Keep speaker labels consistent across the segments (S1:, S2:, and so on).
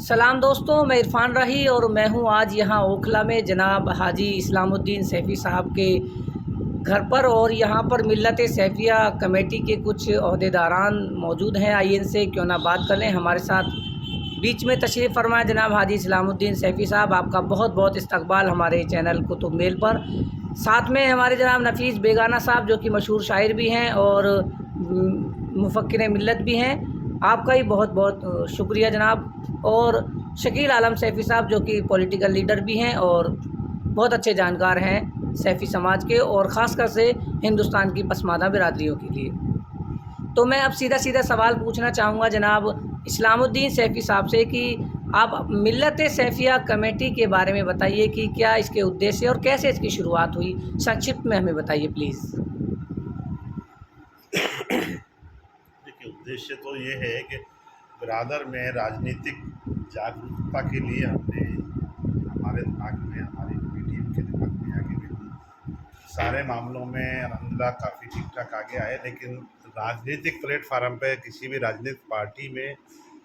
S1: सलाम दोस्तों, मैं इरफान रही और मैं हूं आज यहाँ ओखला में जनाब हाजी इस्लामुद्दीन सैफ़ी साहब के घर पर। और यहाँ पर मिल्लत सैफ़िया कमेटी के कुछ अहदेदारान मौजूद हैं। आइए इनसे क्यों ना बात कर लें। हमारे साथ बीच में तशरीफ़ फरमाए जनाब हाजी इस्लामुद्दीन सैफ़ी साहब, आपका बहुत बहुत इस्तकबाल हमारे चैनल कुतुब मेल पर। साथ में हमारे जनाब नफ़ीस बेगाना साहब जो कि मशहूर शायर भी हैं और मुफ़क्किर मिल्लत भी हैं, आपका ही बहुत बहुत शुक्रिया जनाब। और शकील आलम सैफ़ी साहब जो कि पॉलिटिकल लीडर भी हैं और बहुत अच्छे जानकार हैं सैफ़ी समाज के और ख़ासकर से हिंदुस्तान की पसमानदा बिरादरियों के लिए। तो मैं अब सीधा सीधा सवाल पूछना चाहूँगा जनाब इस्लामुद्दीन सैफ़ी साहब से कि आप मिल्लत सैफ़िया कमेटी के बारे में बताइए कि क्या इसके उद्देश्य और कैसे इसकी शुरुआत हुई, संक्षिप्त में हमें बताइए प्लीज़।
S2: देखिए, उद्देश्य तो ये है कि बिरादर में राजनीतिक जागरूकता के लिए हमने हमारे दिमाग में, हमारी पूरी टीम के दिमाग में आगे भी सारे मामलों में अल्हम्दुलिल्लाह काफ़ी ठीक ठाक आगे आए, लेकिन राजनीतिक प्लेटफार्म पे किसी भी राजनीतिक पार्टी में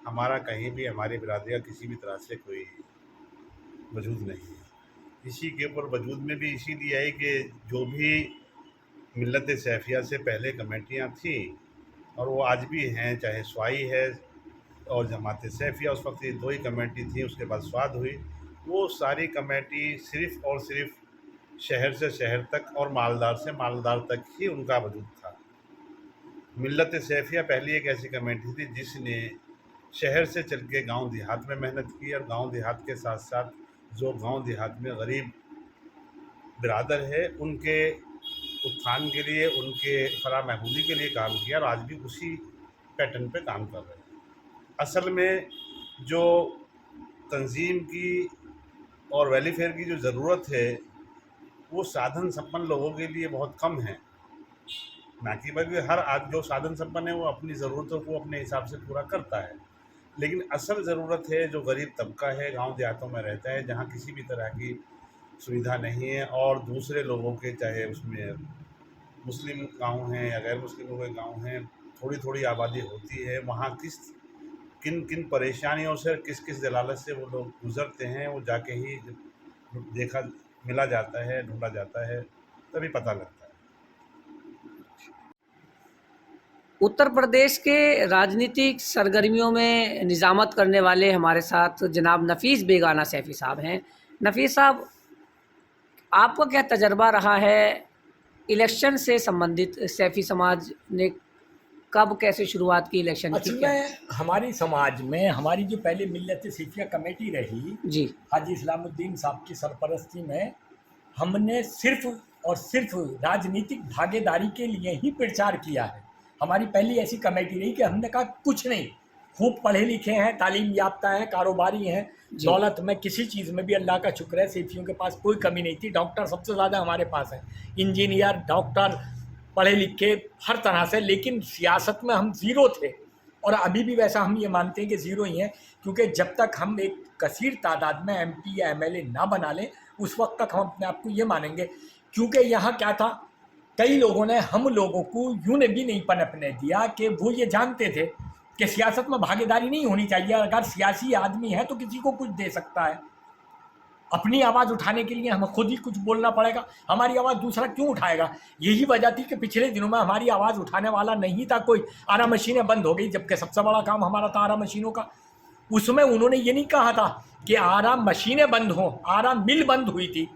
S2: हमारा कहीं भी हमारी बिरादरी का किसी भी तरह से कोई वजूद नहीं है। इसी के ऊपर वजूद में भी इसीलिए है कि जो भी मिल्लत सैफ़िया से पहले कमेटियाँ थी और वो आज भी हैं, चाहे स्वाई है और जमात सैफ़िया, उस वक्त ये दो ही कमेटी थी, उसके बाद स्वाद हुई। वो सारी कमेटी सिर्फ़ और सिर्फ शहर से शहर तक और मालदार से मालदार तक ही उनका वजूद था। मिल्लत सैफ़िया पहली एक ऐसी कमेटी थी जिसने शहर से चल के गाँव देहात में मेहनत की और गाँव देहात के साथ साथ जो गाँव देहात में गरीब बिरादर है उनके उत्थान के लिए, उनके फलाह महफूज़ी के लिए काम किया और आज भी उसी पैटर्न पे काम कर रहे हैं। असल में जो तंज़ीम की और वेलफेयर की जो ज़रूरत है वो साधन संपन्न लोगों के लिए बहुत कम है। ना कि बल्कि हर आज जो साधन संपन्न है वो अपनी ज़रूरतों को अपने हिसाब से पूरा करता है, लेकिन असल ज़रूरत है जो गरीब तबका है, गाँव देहातों में रहता है, जहाँ किसी भी तरह की सुविधा नहीं है और दूसरे लोगों के, चाहे उसमें मुस्लिम गाँव हैं या गैर मुस्लिमों के गाँव हैं, थोड़ी थोड़ी आबादी होती है, वहाँ किन किन परेशानियों से, किस किस जलालत से वो लोग गुज़रते हैं, वो जाके ही मिला जाता है, ढूंढा जाता है, तभी पता लगता है।
S1: उत्तर प्रदेश के राजनीतिक सरगर्मियों में निज़ामत करने वाले हमारे साथ जनाब नफ़ीस बेगाना सैफ़ी साहब हैं। नफ़ीस साहब, आपका क्या तजर्बा रहा है इलेक्शन से संबंधित? सैफ़ी समाज ने कब कैसे शुरुआत की इलेक्शन की?
S3: असल में हमारी समाज में हमारी जो पहले मिल्लत सैफ़िया कमेटी रही
S1: जी,
S3: हाजी इस्लामुद्दीन साहब की सरपरस्ती में, हमने सिर्फ और सिर्फ राजनीतिक भागीदारी के लिए ही प्रचार किया है। हमारी पहली ऐसी कमेटी रही कि हमने कहा कुछ नहीं, खूब पढ़े लिखे हैं, तालीम याफ्ता हैं, कारोबारी हैं, दौलत में किसी चीज़ में भी अल्लाह का शुक्र है सैफ़ियों के पास कोई कमी नहीं थी। डॉक्टर सबसे ज़्यादा हमारे पास हैं, इंजीनियर, डॉक्टर, पढ़े लिखे हर तरह से, लेकिन सियासत में हम ज़ीरो थे और अभी भी वैसा हम ये मानते हैं कि ज़ीरो ही हैं, क्योंकि जब तक हम एक कसीर तादाद में MP या MLA ना बना लें उस वक्त तक हम अपने आप को ये मानेंगे। क्योंकि यहाँ क्या था, कई लोगों ने हम लोगों को यूँ ने भी नहीं पनपने दिया कि वो ये जानते थे कि सियासत में भागीदारी नहीं होनी चाहिए, अगर सियासी आदमी है तो किसी को कुछ दे सकता है, अपनी आवाज़ उठाने के लिए हमें खुद ही कुछ बोलना पड़ेगा, हमारी आवाज़ दूसरा क्यों उठाएगा। यही वजह थी कि पिछले दिनों में हमारी आवाज़ उठाने वाला नहीं था कोई, आरा मशीनें बंद हो गई, जबकि सबसे बड़ा काम हमारा था आरा मशीनों का। उसमें उन्होंने ये नहीं कहा था कि आरा मशीनें बंद हों, आरा मिल बंद हुई थी,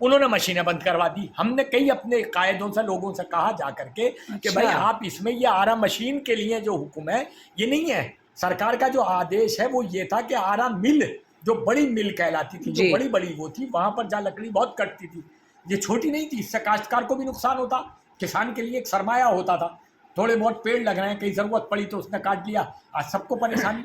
S3: उन्होंने मशीनें बंद करवा दी। हमने कई अपने कायदों से लोगों से कहा जा करके कि भाई आप इसमें ये आरा मशीन के लिए जो हुक्म है ये नहीं है, सरकार का जो आदेश है वो ये था कि आरा मिल, जो बड़ी मिल कहलाती थी, जो बड़ी बड़ी वो थी, वहाँ पर जहाँ लकड़ी बहुत कटती थी, ये छोटी नहीं थी, इससे काश्तकार को भी नुकसान होता, किसान के लिए एक सरमाया होता था, थोड़े बहुत पेड़ लग रहे हैं, कहीं ज़रूरत पड़ी तो उसने काट लिया, आज सबको परेशानी।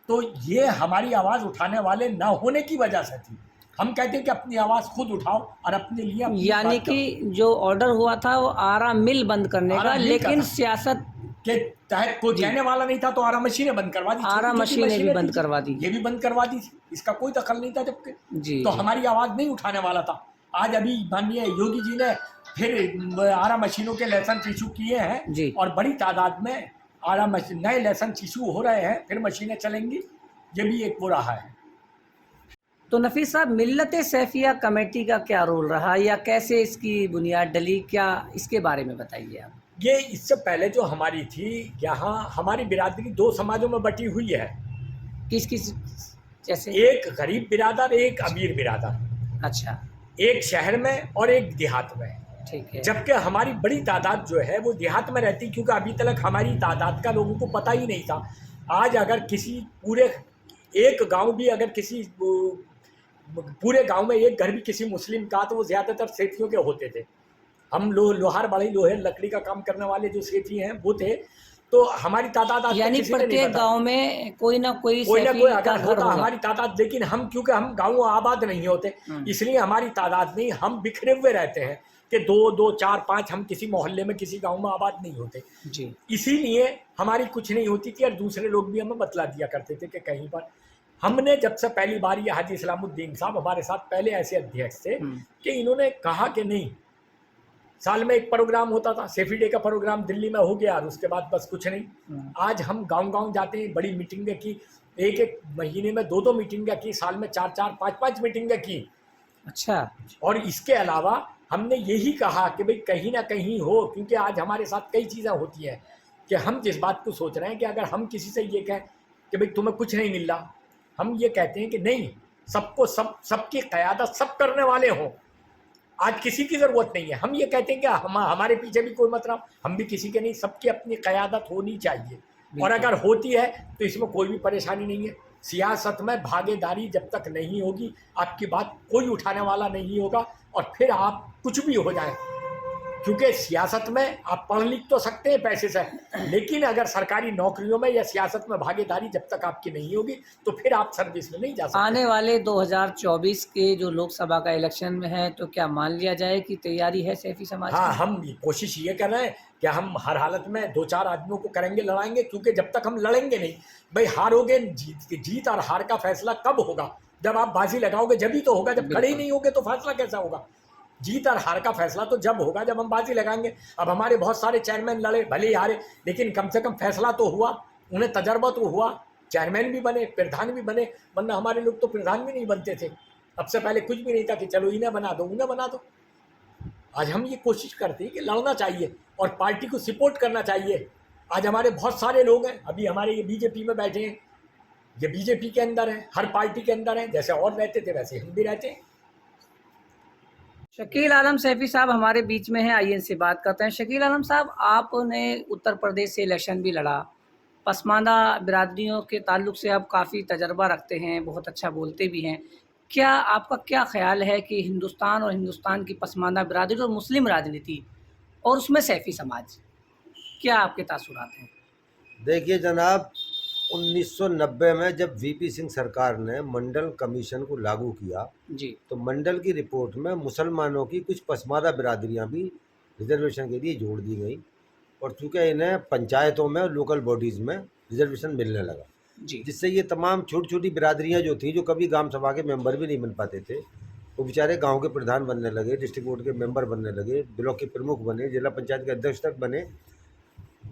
S3: तो ये हमारी आवाज़ उठाने वाले ना होने की वजह से थी। हम कहते हैं कि अपनी आवाज़ खुद उठाओ और अपने लिए
S1: यानी कि जो ऑर्डर हुआ था वो आरा मिल बंद करने का, लेकिन सियासत
S3: के तहत कोई कहने वाला नहीं था, तो आरा मशीनें बंद करवा दी,
S1: आरा मशीनें भी बंद करवा दी,
S3: ये भी बंद करवा दी, इसका कोई दखल नहीं था जबकि, तो हमारी आवाज़ नहीं उठाने वाला था। आज अभी माननीय योगी जी ने फिर आरा मशीनों के लाइसेंस इशू किए हैं और बड़ी तादाद में आरा मशीन नए लाइसेंस इशू हो रहे हैं, फिर मशीनें चलेंगी, ये भी एक वो रहा है।
S1: तो नफीस साहब, मिल्लत सैफिया कमेटी का क्या रोल रहा या कैसे इसकी बुनियाद डली, क्या इसके बारे में बताइए आप।
S3: ये इससे पहले जो हमारी थी, यहाँ हमारी बिरादरी दो समाजों में बटी हुई है।
S1: किस किस जैसे?
S3: एक गरीब बिरादर, एक अमीर बिरादर।
S1: अच्छा,
S3: एक शहर में और एक देहात में।
S1: ठीक है।
S3: जबकि हमारी बड़ी तादाद जो है वो देहात में रहती, क्योंकि अभी तक हमारी तादाद का लोगों को पता ही नहीं था। आज अगर किसी पूरे एक गांव भी, अगर किसी पूरे गांव में एक घर भी किसी मुस्लिम का, तो वो ज़्यादातर सेठियों के होते थे। हम लोहार बड़ी लोहे लकड़ी का काम करने वाले जो सेठी हैं वो थे। तो हमारी तादाद आज
S1: यानी प्रत्येक गांव में कोई ना कोई
S3: अगर होता हमारी तादाद। लेकिन हम, क्योंकि हम गाँव आबाद नहीं होते, इसलिए हमारी तादाद नहीं, हम बिखरे हुए रहते हैं कि 2-2, 4-5 हम किसी मोहल्ले में किसी गांव में आबाद नहीं होते
S1: जी।
S3: इसीलिए हमारी कुछ नहीं होती थी और दूसरे लोग भी हमें बतला दिया करते थे कि कहीं पर। हमने जब से पहली बार ये हाजी इस्लामुद्दीन साहब हमारे साथ पहले ऐसे अध्यक्ष थे कि इन्होंने कहा कि नहीं, साल में एक प्रोग्राम होता था, सेफी डे का प्रोग्राम दिल्ली में हो गया और उसके बाद बस कुछ नहीं। आज हम गांव-गांव जाते हैं, बड़ी मीटिंगें की, एक महीने में 2-2 मीटिंगें की, साल में 4-4, 5-5 मीटिंगें की।
S1: अच्छा।
S3: और इसके अलावा हमने यही कहा कि भाई कहीं ना कहीं हो, क्योंकि आज हमारे साथ कई चीज़ें होती हैं कि हम जिस बात को सोच रहे हैं कि अगर हम किसी से ये कहें कि भाई तुम्हें कुछ नहीं मिल रहा, हम ये कहते हैं कि नहीं, सबको सबकी क़यादत सब करने वाले हों। आज किसी की ज़रूरत नहीं है। हम ये कहते हैं कि हमारे पीछे भी कोई मतलब, हम भी किसी के नहीं, सबकी अपनी क़यादत होनी चाहिए। और अगर होती है तो इसमें कोई भी परेशानी नहीं है। सियासत में भागीदारी जब तक नहीं होगी, आपकी बात कोई उठाने वाला नहीं होगा और फिर आप कुछ भी हो जाए। क्योंकि सियासत में आप पढ़ लिख तो सकते हैं पैसे से, लेकिन अगर सरकारी नौकरियों में या सियासत में भागीदारी जब तक आपकी नहीं होगी तो फिर आप सर्विस में नहीं जा सकते।
S1: आने वाले 2024 के जो लोकसभा का इलेक्शन में है, तो क्या मान लिया जाए कि तैयारी है सैफी समाज?
S3: हाँ, हम कोशिश ये कर रहे हैं कि हम हर हालत में 2-4 आदमियों को करेंगे, लड़ाएंगे। क्योंकि जब तक हम लड़ेंगे नहीं, भाई हारोगे, जीत और हार का फैसला कब होगा? जब आप बाजी लगाओगे जब ही तो होगा। जब खड़े ही नहीं होगे तो फैसला कैसा होगा? जीत और हार का फैसला तो जब होगा जब हम बाजी लगाएंगे। अब हमारे बहुत सारे चेयरमैन लड़े, भले ही हारे, लेकिन कम से कम फैसला तो हुआ, उन्हें तजर्बा तो हुआ, चेयरमैन भी बने, प्रधान भी बने। वरना हमारे लोग तो प्रधान भी नहीं बनते थे। अब से पहले कुछ भी नहीं था कि चलो इन्हें बना दो, उन्हें बना दो। आज हम ये कोशिश करते हैं कि लड़ना चाहिए और पार्टी को सपोर्ट करना चाहिए। आज हमारे बहुत सारे लोग हैं, अभी हमारे ये बीजेपी में बैठे हैं, ये बीजेपी के अंदर हैं, हर पार्टी के अंदर हैं। जैसे और रहते थे वैसे हम भी रहते हैं।
S1: शकील आलम सैफी साहब हमारे बीच में हैं, आइए इनसे बात करते हैं। शकील आलम साहब, आपने उत्तर प्रदेश से इलेक्शन भी लड़ा, पसमानदा बिरादरियों के ताल्लुक से आप काफ़ी तजर्बा रखते हैं, बहुत अच्छा बोलते भी हैं। क्या आपका क्या ख्याल है कि हिंदुस्तान और हिंदुस्तान की पसमानदा बिरादरी और मुस्लिम राजनीति और उसमें सैफी समाज, क्या आपके तासुरात हैं?
S4: देखिए जनाब, 1990 में जब वीपी सिंह सरकार ने मंडल कमीशन को लागू किया
S1: जी,
S4: तो मंडल की रिपोर्ट में मुसलमानों की कुछ पसमानदा बिरादरियां भी रिजर्वेशन के लिए जोड़ दी गई और चूँकि इन्हें पंचायतों में और लोकल बॉडीज़ में रिजर्वेशन मिलने लगा,
S1: जी,
S4: जिससे ये तमाम छोटी छोटी बिरादरियां जो थी, जो कभी ग्राम सभा के मेंबर भी नहीं बन पाते थे, वो बेचारे गांव के प्रधान बनने लगे, डिस्ट्रिक्ट बोर्ड के मेंबर बनने लगे, ब्लॉक के प्रमुख बने, जिला पंचायत के अध्यक्ष तक बने।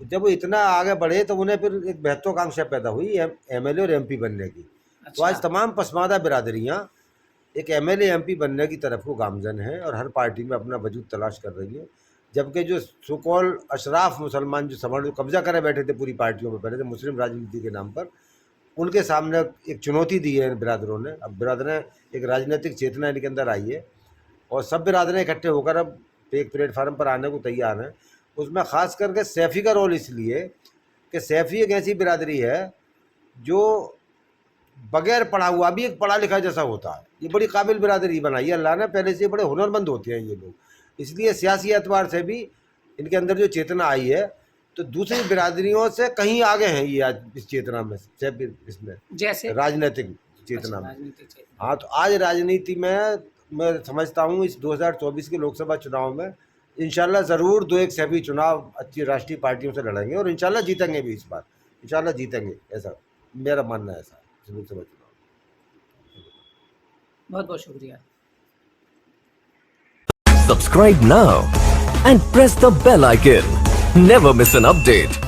S4: जब वो इतना आगे बढ़े तो उन्हें फिर एक महत्वाकांक्षा पैदा हुई एमएलए और एमपी बनने की। तो आज तमाम पसमानदा बिरादरियां एक एमएलए एमपी बनने की तरफ को गामजन हैं और हर पार्टी में अपना वजूद तलाश कर रही है। जबकि जो सुकॉल अशराफ मुसलमान जो सवर्ण जो कब्जा करे बैठे थे पूरी पार्टियों में पहले थे मुस्लिम राजनीति के नाम पर, उनके सामने एक चुनौती दी है बिरादरों ने। अब बिरादरें एक राजनीतिक चेतना इनके अंदर आई है और सब बिरादरें इकट्ठे होकर अब एक प्लेटफार्म पर आने को तैयार हैं। उसमें ख़ास करके सैफ़ी का रोल इसलिए कि सैफ़ी एक ऐसी बिरादरी है जो बग़ैर पढ़ा हुआ भी एक पढ़ा लिखा जैसा होता है। ये बड़ी काबिल बिरादरी बनाई है अल्लाह ने, पहले से बड़े हुनरमंद होते हैं ये लोग, इसलिए सियासी एतबार से भी इनके अंदर जो चेतना आई है तो दूसरी बिरादरियों से कहीं आगे हैं ये आज इस चेतना में, इसमें
S1: जैसे
S4: राजनीतिक चेतना में। हाँ, तो आज राजनीति में मैं समझता हूँ इस 2024 के लोकसभा चुनाव में इंशाल्लाह ज़रूर 2-1 सैफी चुनाव अच्छी राष्ट्रीय पार्टियों से लड़ेंगे और इंशाल्लाह जीतेंगे भी। इस बार इंशाल्लाह जीतेंगे, ऐसा मेरा मानना है। ऐसा लोकसभा चुनाव।
S1: बहुत बहुत शुक्रिया।
S5: Subscribe now and press the bell icon. Never miss an update.